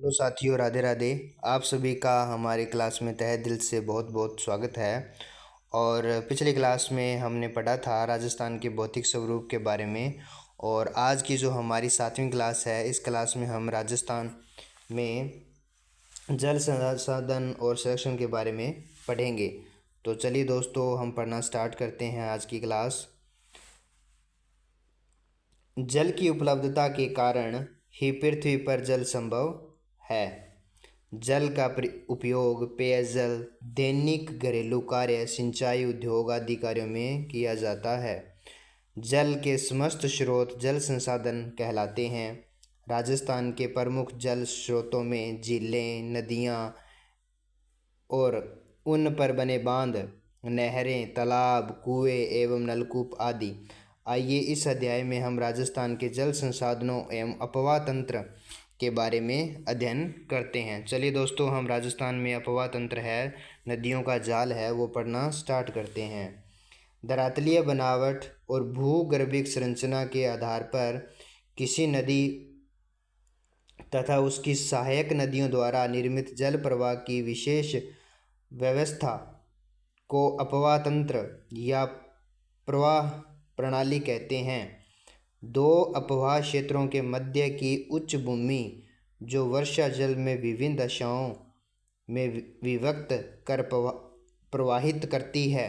Hello साथियों, राधे राधे। आप सभी का हमारी क्लास में तहे दिल से बहुत बहुत स्वागत है। और पिछली क्लास में हमने पढ़ा था राजस्थान के भौतिक स्वरूप के बारे में। और आज की जो हमारी 7वीं क्लास है, इस क्लास में हम राजस्थान में जल संसाधन और संरक्षण के बारे में पढ़ेंगे। तो चलिए दोस्तों, हम पढ़ना स्टार्ट करते हैं आज की क्लास। जल की उपलब्धता के कारण ही पृथ्वी पर जल संभव है। जल का उपयोग पेयजल, दैनिक घरेलू कार्य, सिंचाई, उद्योग आदि कार्यों में किया जाता है। जल के समस्त स्रोत जल संसाधन कहलाते हैं। राजस्थान के प्रमुख जल स्रोतों में झीलें, नदियाँ और उन पर बने बांध, नहरें, तालाब, कुएं एवं नलकूप आदि। आइए इस अध्याय में हम राजस्थान के जल संसाधनों एवं अपवाह तंत्र के बारे में अध्ययन करते हैं। चलिए दोस्तों, हम राजस्थान में अपवाह तंत्र है, नदियों का जाल है, वो पढ़ना स्टार्ट करते हैं। धरातलीय बनावट और भूगर्भिक संरचना के आधार पर किसी नदी तथा उसकी सहायक नदियों द्वारा निर्मित जल प्रवाह की विशेष व्यवस्था को अपवाह तंत्र या प्रवाह प्रणाली कहते हैं। दो अपवाह क्षेत्रों के मध्य की उच्च भूमि जो वर्षा जल में विभिन्न दशाओं में विभक्त कर प्रवाहित करती है,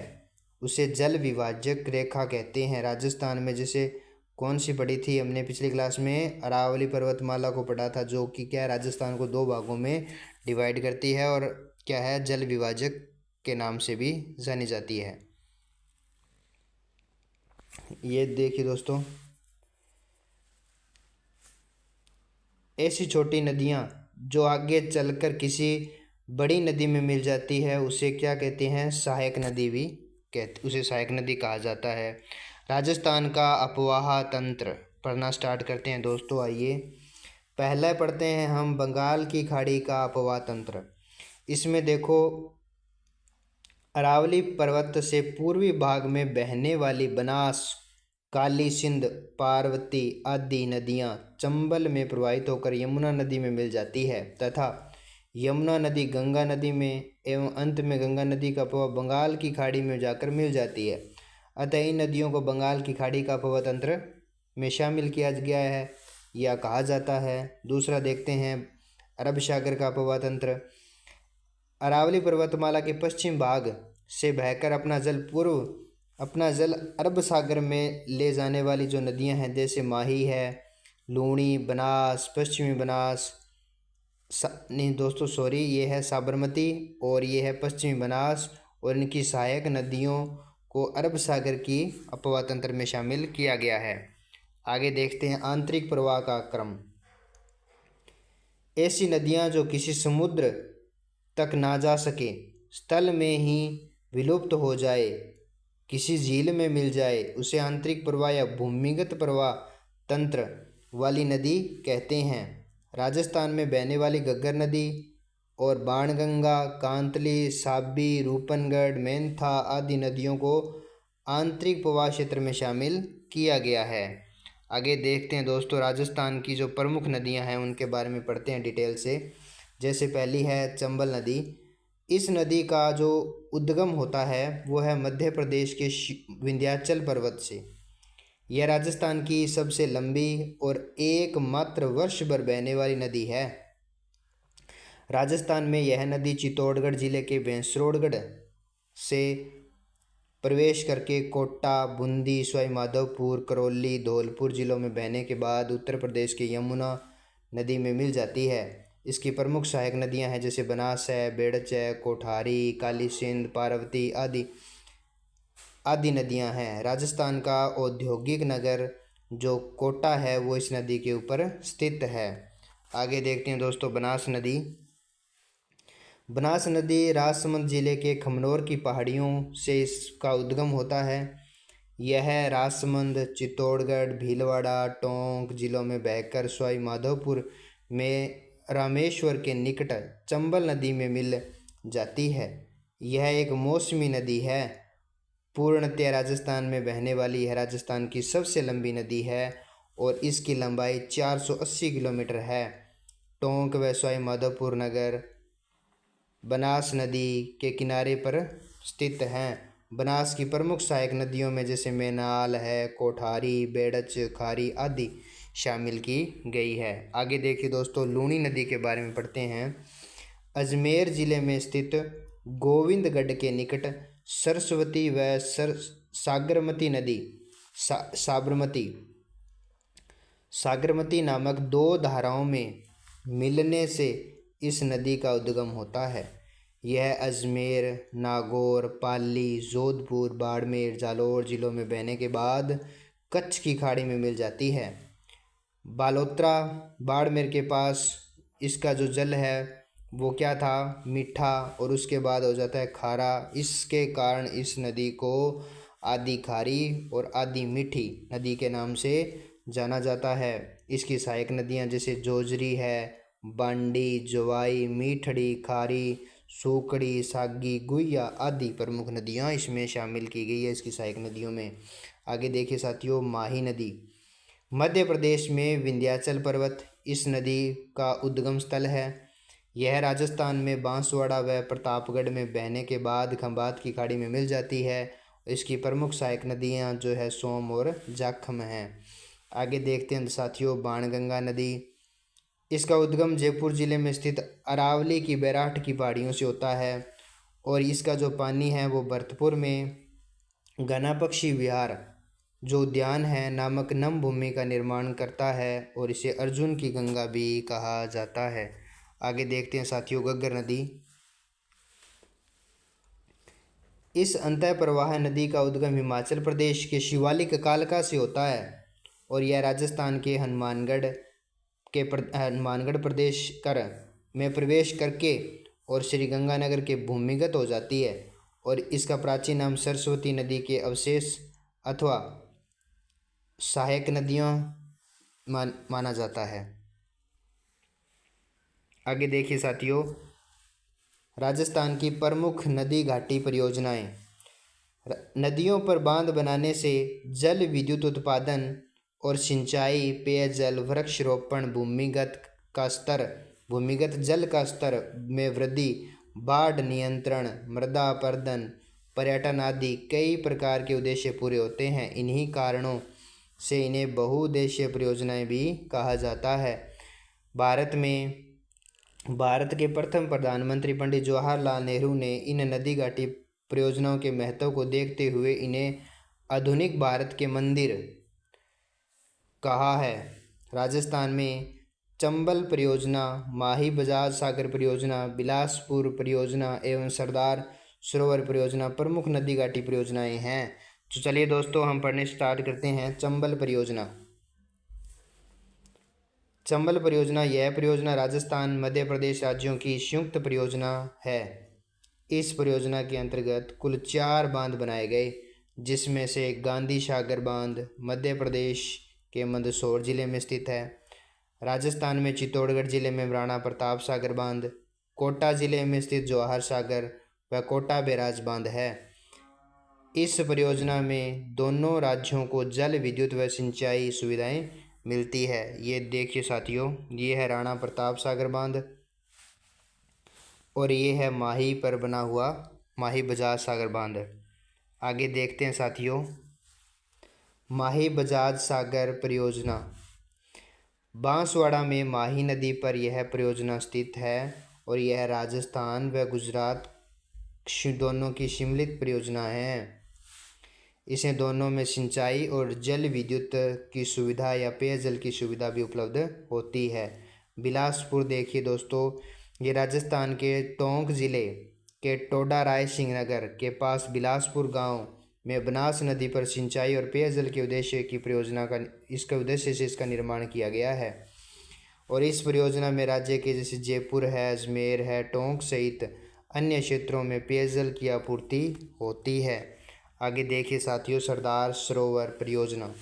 उसे जल विभाजक रेखा कहते हैं। राजस्थान में जैसे कौन सी पढ़ी थी हमने पिछली क्लास में, अरावली पर्वतमाला को पढ़ा था, जो कि क्या है, राजस्थान को दो भागों में डिवाइड करती है और क्या है, जल विभाजक के नाम से भी जानी जाती है। ये देखिए दोस्तों, ऐसी छोटी नदियाँ जो आगे चलकर किसी बड़ी नदी में मिल जाती है, उसे क्या कहते हैं, सहायक नदी भी उसे सहायक नदी कहा जाता है। राजस्थान का अपवाह तंत्र पढ़ना स्टार्ट करते हैं दोस्तों। आइए पहले पढ़ते हैं हम बंगाल की खाड़ी का अपवाह तंत्र। इसमें देखो, अरावली पर्वत से पूर्वी भाग में बहने वाली बनास, काली सिंध, पार्वती आदि नदियाँ चंबल में प्रवाहित होकर यमुना नदी में मिल जाती है तथा यमुना नदी गंगा नदी में एवं अंत में गंगा नदी का प्रवाह बंगाल की खाड़ी में जाकर मिल जाती है। अतः इन नदियों को बंगाल की खाड़ी का अपवाह तंत्र में शामिल किया गया है या कहा जाता है। दूसरा देखते हैं अरब सागर का अपवाह तंत्र। अरावली पर्वतमाला के पश्चिम भाग से बहकर अपना जल अरब सागर में ले जाने वाली जो नदियां हैं, जैसे माही है, लूणी, बनास, पश्चिमी बनास, नहीं दोस्तों सॉरी, ये है साबरमती और ये है पश्चिमी बनास, और इनकी सहायक नदियों को अरब सागर की अपवाह तंत्र में शामिल किया गया है। आगे देखते हैं आंतरिक प्रवाह का क्रम। ऐसी नदियां जो किसी समुद्र तक ना जा सके, स्थल में ही विलुप्त हो जाए, किसी झील में मिल जाए, उसे आंतरिक प्रवाह या भूमिगत प्रवाह तंत्र वाली नदी कहते हैं। राजस्थान में बहने वाली घग्गर नदी और बाणगंगा, कांतली, साबी, रूपनगढ़, मेंथा आदि नदियों को आंतरिक प्रवाह क्षेत्र में शामिल किया गया है। आगे देखते हैं दोस्तों, राजस्थान की जो प्रमुख नदियां हैं उनके बारे में पढ़ते हैं डिटेल से। जैसे पहली है चंबल नदी। इस नदी का जो उद्गम होता है वो है मध्य प्रदेश के विंध्याचल पर्वत से। यह राजस्थान की सबसे लंबी और एकमात्र वर्ष भर बहने वाली नदी है। राजस्थान में यह नदी चित्तौड़गढ़ जिले के भैंसरोडगढ़ से प्रवेश करके कोटा, बूंदी, सवाई माधोपुर, करौली, धौलपुर जिलों में बहने के बाद उत्तर प्रदेश के यमुना नदी में मिल जाती है। इसकी प्रमुख सहायक नदियां हैं जैसे बनास है, बेड़च है, कोठारी, काली सिंध, पार्वती आदि नदियां हैं। राजस्थान का औद्योगिक नगर जो कोटा है वो इस नदी के ऊपर स्थित है। आगे देखते हैं दोस्तों बनास नदी। बनास नदी राजसमंद जिले के खमनोर की पहाड़ियों से इसका उद्गम होता है। यह राजसमंद, चित्तौड़गढ़, भीलवाड़ा, टोंक जिलों में बहकर सवाई माधोपुर में रामेश्वर के निकट चंबल नदी में मिल जाती है। यह एक मौसमी नदी है। पूर्णतया राजस्थान में बहने वाली यह राजस्थान की सबसे लंबी नदी है और इसकी लंबाई 480 किलोमीटर है। टोंक व सवाई माधोपुर नगर बनास नदी के किनारे पर स्थित हैं। बनास की प्रमुख सहायक नदियों में जैसे मेनाल है, कोठारी, बेड़च, खारी आदि शामिल की गई है। आगे देखिए दोस्तों, लूनी नदी के बारे में पढ़ते हैं। अजमेर जिले में स्थित गोविंदगढ़ के निकट सरस्वती व सागरमती नदी सागरमती नामक दो धाराओं में मिलने से इस नदी का उद्गम होता है। यह अजमेर, नागौर, पाली, जोधपुर, बाड़मेर, जालौर जिलों में बहने के बाद कच्छ की खाड़ी में मिल जाती है। बालोतरा बाड़मेर के पास इसका जो जल है वो क्या था, मीठा, और उसके बाद हो जाता है खारा। इसके कारण इस नदी को आदि खारी और आदि मीठी नदी के नाम से जाना जाता है। इसकी सहायक नदियाँ जैसे जोजरी है, बांडी, जवाई, मीठड़ी, खारी, सूकड़ी, सागी, गुइया आदि प्रमुख नदियाँ इसमें शामिल की गई है इसकी सहायक नदियों में। आगे देखिए साथियों, माही नदी मध्य प्रदेश में विंध्याचल पर्वत इस नदी का उद्गम स्थल है। यह राजस्थान में बांसवाड़ा व प्रतापगढ़ में बहने के बाद खंभात की खाड़ी में मिल जाती है। इसकी प्रमुख सहायक नदियाँ जो है सोम और जाखम हैं। आगे देखते हैं साथियों, बाणगंगा नदी। इसका उद्गम जयपुर जिले में स्थित अरावली की बैराठ की पहाड़ियों से होता है और इसका जो पानी है वो भरतपुर में घना पक्षी विहार जो उद्यान है नामक नम भूमि का निर्माण करता है और इसे अर्जुन की गंगा भी कहा जाता है। आगे देखते हैं साथियों, घग्गर नदी। इस अंतः प्रवाह नदी का उद्गम हिमाचल प्रदेश के शिवालिक कालका से होता है और यह राजस्थान के हनुमानगढ़ प्रदेश में प्रवेश करके और श्री गंगानगर के भूमिगत हो जाती है और इसका प्राचीन नाम सरस्वती नदी के अवशेष अथवा सहायक नदियों माना जाता है। आगे देखिए साथियों, राजस्थान की प्रमुख नदी घाटी परियोजनाएं। नदियों पर बांध बनाने से जल विद्युत उत्पादन और सिंचाई, पेयजल, वृक्षारोपण, भूमिगत जल का स्तर में वृद्धि, बाढ़ नियंत्रण, मृदा अपरदन, पर्यटन आदि कई प्रकार के उद्देश्य पूरे होते हैं। इन्हीं कारणों से इन्हें बहुउद्देशीय परियोजनाएं भी कहा जाता है। भारत के प्रथम प्रधानमंत्री पंडित जवाहरलाल नेहरू ने इन नदी घाटी परियोजनाओं के महत्व को देखते हुए इन्हें आधुनिक भारत के मंदिर कहा है। राजस्थान में चंबल परियोजना, माही बजाज सागर परियोजना, बिलासपुर परियोजना एवं सरदार सरोवर परियोजना प्रमुख नदी घाटी परियोजनाएं हैं। तो चलिए दोस्तों, हम पढ़ने स्टार्ट करते हैं। चंबल परियोजना। चंबल परियोजना यह परियोजना राजस्थान मध्य प्रदेश राज्यों की संयुक्त परियोजना है। इस परियोजना के अंतर्गत कुल 4 बांध बनाए गए, जिसमें से गांधी सागर बांध मध्य प्रदेश के मंदसौर जिले में स्थित है। राजस्थान में चित्तौड़गढ़ जिले में राणा प्रताप सागर बांध, कोटा जिले में स्थित जवाहर सागर व कोटा बैराज बांध है। इस परियोजना में दोनों राज्यों को जल विद्युत व सिंचाई सुविधाएं मिलती है। ये देखिए साथियों, ये है राणा प्रताप सागर बांध और ये है माही पर बना हुआ माही बजाज सागर बांध। आगे देखते हैं साथियों, माही बजाज सागर परियोजना। बांसवाड़ा में माही नदी पर यह परियोजना स्थित है और यह राजस्थान व गुजरात दोनों की सम्मिलित परियोजना है। इसे दोनों में सिंचाई और जल विद्युत की सुविधा या पेयजल की सुविधा भी उपलब्ध होती है। बिलासपुर देखिए दोस्तों, ये राजस्थान के टोंक जिले के टोडा राय सिंह नगर के पास बिलासपुर गांव में बनास नदी पर सिंचाई और पेयजल के उद्देश्य की परियोजना का इसका निर्माण किया गया है। और इस परियोजना में राज्य के जैसे जयपुर है, अजमेर है, टोंक सहित अन्य क्षेत्रों में पेयजल की आपूर्ति होती है। आगे देखिए साथियों, सरदार सरोवर परियोजना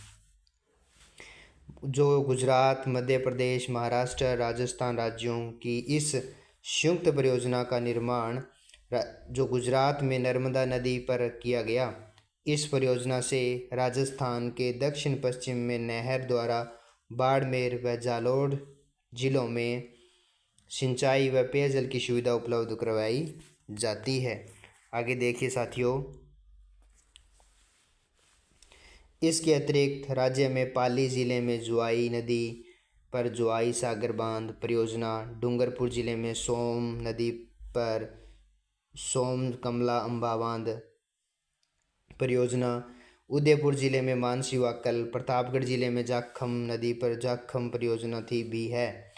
जो गुजरात, मध्य प्रदेश, महाराष्ट्र, राजस्थान राज्यों की इस संयुक्त परियोजना का निर्माण जो गुजरात में नर्मदा नदी पर किया गया। इस परियोजना से राजस्थान के दक्षिण पश्चिम में नहर द्वारा बाड़मेर व जालौर जिलों में सिंचाई व पेयजल की सुविधा उपलब्ध करवाई जाती है। आगे देखिए साथियों, इसके अतिरिक्त राज्य में पाली जिले में जुआई नदी पर जुआई सागर बांध परियोजना, डूंगरपुर जिले में सोम नदी पर सोम कमला अम्बा बांध परियोजना, उदयपुर जिले में मानसी वाकल, प्रतापगढ़ जिले में जाखम नदी पर जाखम परियोजना थी भी है।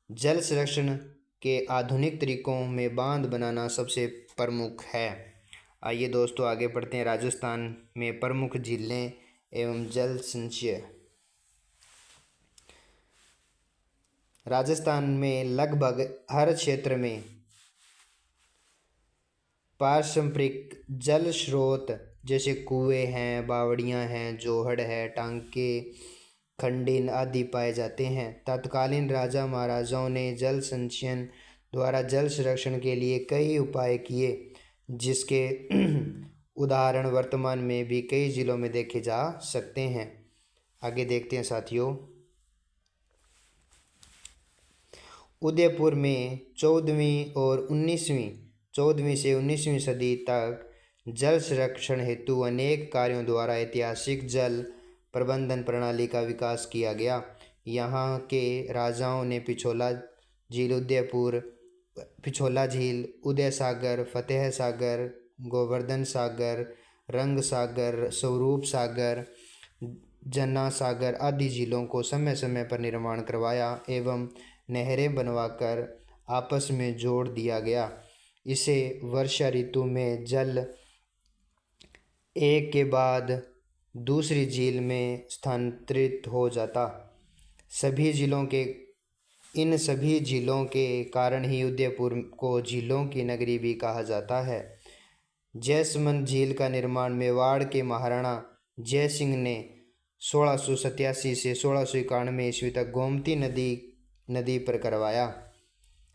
जल संरक्षण के आधुनिक तरीकों में बांध बनाना सबसे प्रमुख है। आइए दोस्तों आगे बढ़ते हैं। राजस्थान में प्रमुख झीलें एवं जल संचय। राजस्थान में लगभग हर क्षेत्र में पारंपरिक जल स्रोत जैसे कुएं हैं, बावड़ियां हैं, जोहड़ है, टांके, खंडिन आदि पाए जाते हैं। तत्कालीन राजा महाराजाओं ने जल संचयन द्वारा जल संरक्षण के लिए कई उपाय किए, जिसके उदाहरण वर्तमान में भी कई जिलों में देखे जा सकते हैं। आगे देखते हैं साथियों, उदयपुर में 14वीं से 19वीं सदी तक जल संरक्षण हेतु अनेक कार्यों द्वारा ऐतिहासिक जल प्रबंधन प्रणाली का विकास किया गया। यहाँ के राजाओं ने पिछोला झील, उदय सागर, फतेह सागर, गोवर्धन सागर, रंग सागर, स्वरूप सागर, जना सागर आदि झीलों को समय समय पर निर्माण करवाया एवं नहरें बनवाकर आपस में जोड़ दिया गया। इसे वर्षा ऋतु में जल एक के बाद दूसरी झील में स्थानांतरित हो जाता। इन सभी झीलों के कारण ही उदयपुर को झीलों की नगरी भी कहा जाता है। जैसमंद झील का निर्माण मेवाड़ के महाराणा जय सिंह ने 1687 से 1691 ईस्वी तक गोमती नदी पर करवाया।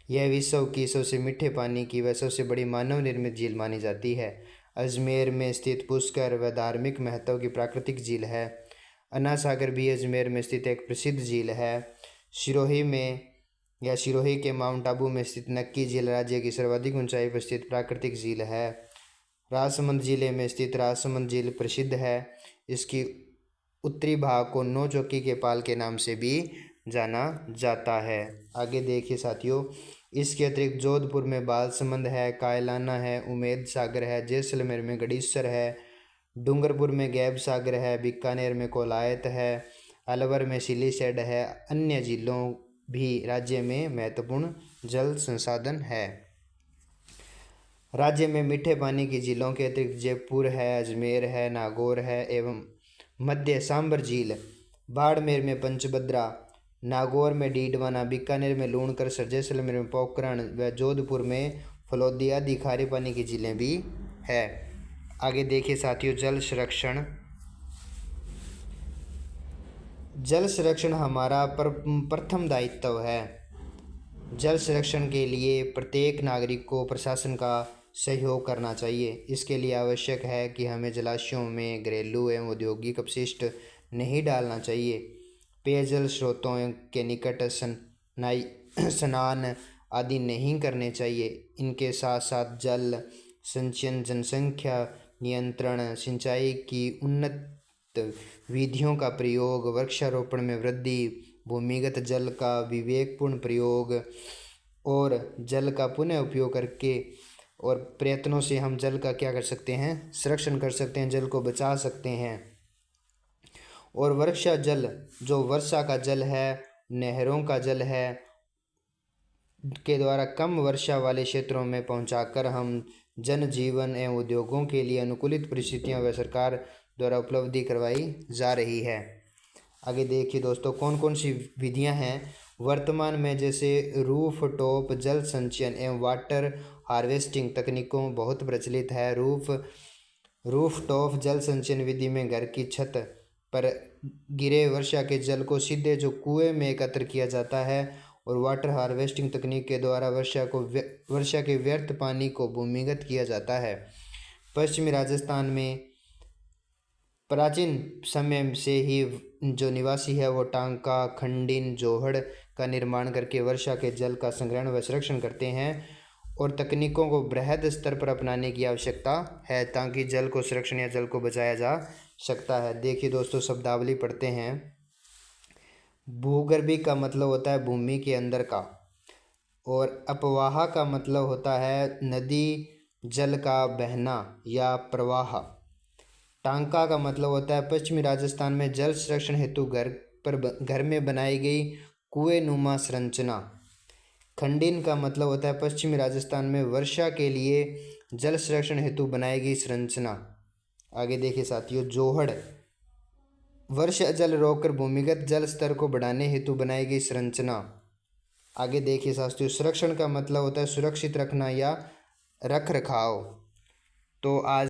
यह विश्व की सबसे मीठे पानी की व सबसे बड़ी मानव निर्मित झील मानी जाती है। अजमेर में स्थित पुष्कर व धार्मिक महत्व की प्राकृतिक झील है। अन्ना सागर भी अजमेर में स्थित एक प्रसिद्ध झील है। सिरोही के माउंट आबू में स्थित नक्की झील राज्य की सर्वाधिक ऊंचाई पर स्थित प्राकृतिक झील है। राजसमंद जिले में स्थित राजसमंद झील प्रसिद्ध है। इसकी उत्तरी भाग को नौ चौकी के पाल के नाम से भी जाना जाता है। आगे देखिए साथियों, इसके अतिरिक्त जोधपुर में बालसमंद है, कायलाना है, उमेद सागर है, जैसलमेर में गड़ीसर है, डूंगरपुर में गैब सागर है, बीकानेर में कोलायत है, अलवर में सिलीसेड है। अन्य झीलों भी राज्य में महत्वपूर्ण जल संसाधन है। राज्य में मीठे पानी की झीलों के अतिरिक्त जयपुर है, अजमेर है, नागौर है एवं मध्य सांबर झील, बाड़मेर में पंचभद्रा, नागौर में डीडवाना, बीकानेर में लूणकर, जैसलमेर में पोखरण व जोधपुर में फलोदी आदि खारे पानी की झीलें भी है। आगे देखिए साथियों, जल संरक्षण हमारा प्रथम दायित्व है। जल संरक्षण के लिए प्रत्येक नागरिक को प्रशासन का सहयोग करना चाहिए। इसके लिए आवश्यक है कि हमें जलाशयों में घरेलू एवं औद्योगिक अपशिष्ट नहीं डालना चाहिए। पेयजल स्रोतों के निकट स्नान आदि नहीं करने चाहिए। इनके साथ साथ जल संचयन, जनसंख्या नियंत्रण, सिंचाई की उन्नत विधियों का प्रयोग, वृक्षारोपण में वृद्धि, भूमिगत जल का विवेकपूर्ण प्रयोग और जल का पुनः उपयोग करके और प्रयत्नों से हम जल का क्या कर सकते हैं, संरक्षण कर सकते हैं, जल को बचा सकते हैं। और वर्षा जल, जो वर्षा का जल है, नहरों का जल है, के द्वारा कम वर्षा वाले क्षेत्रों में पहुंचाकर हम जनजीवन एवं उद्योगों के लिए अनुकूलित परिस्थितियां व सरकार द्वारा उपलब्धि करवाई जा रही है। आगे देखिए दोस्तों, कौन कौन सी विधियां हैं वर्तमान में, जैसे रूफ टॉप जल संचयन एवं वाटर हार्वेस्टिंग तकनीकों बहुत प्रचलित है। रूफ टॉप जल संचयन विधि में घर की छत पर गिरे वर्षा के जल को सीधे जो कुएं में एकत्र किया जाता है और वाटर हार्वेस्टिंग तकनीक के द्वारा वर्षा के व्यर्थ पानी को भूमिगत किया जाता है। पश्चिमी राजस्थान में प्राचीन समय से ही जो निवासी है वो टांका, खंडिन, जोहड़ का निर्माण करके वर्षा के जल का संग्रहण व संरक्षण करते हैं और तकनीकों को बृहद स्तर पर अपनाने की आवश्यकता है ताकि जल को संरक्षण या जल को बचाया जा सकता है। देखिए दोस्तों, शब्दावली पढ़ते हैं। भूगर्भी का मतलब होता है भूमि के अंदर का, और अपवाह का मतलब होता है नदी जल का बहना या प्रवाह। टांका का मतलब होता है पश्चिमी राजस्थान में जल संरक्षण हेतु घर में बनाई गई कुएं नुमा संरचना। खंडिन का मतलब होता है पश्चिमी राजस्थान में वर्षा के लिए जल संरक्षण हेतु बनाई गई संरचना। आगे देखिए साथियों, जोहड़ वर्षा जल रोककर भूमिगत जल स्तर को बढ़ाने हेतु बनाई गई संरचना। आगे देखिए साथियों, संरक्षण का मतलब होता है सुरक्षित रखना या रख रखाव। तो आज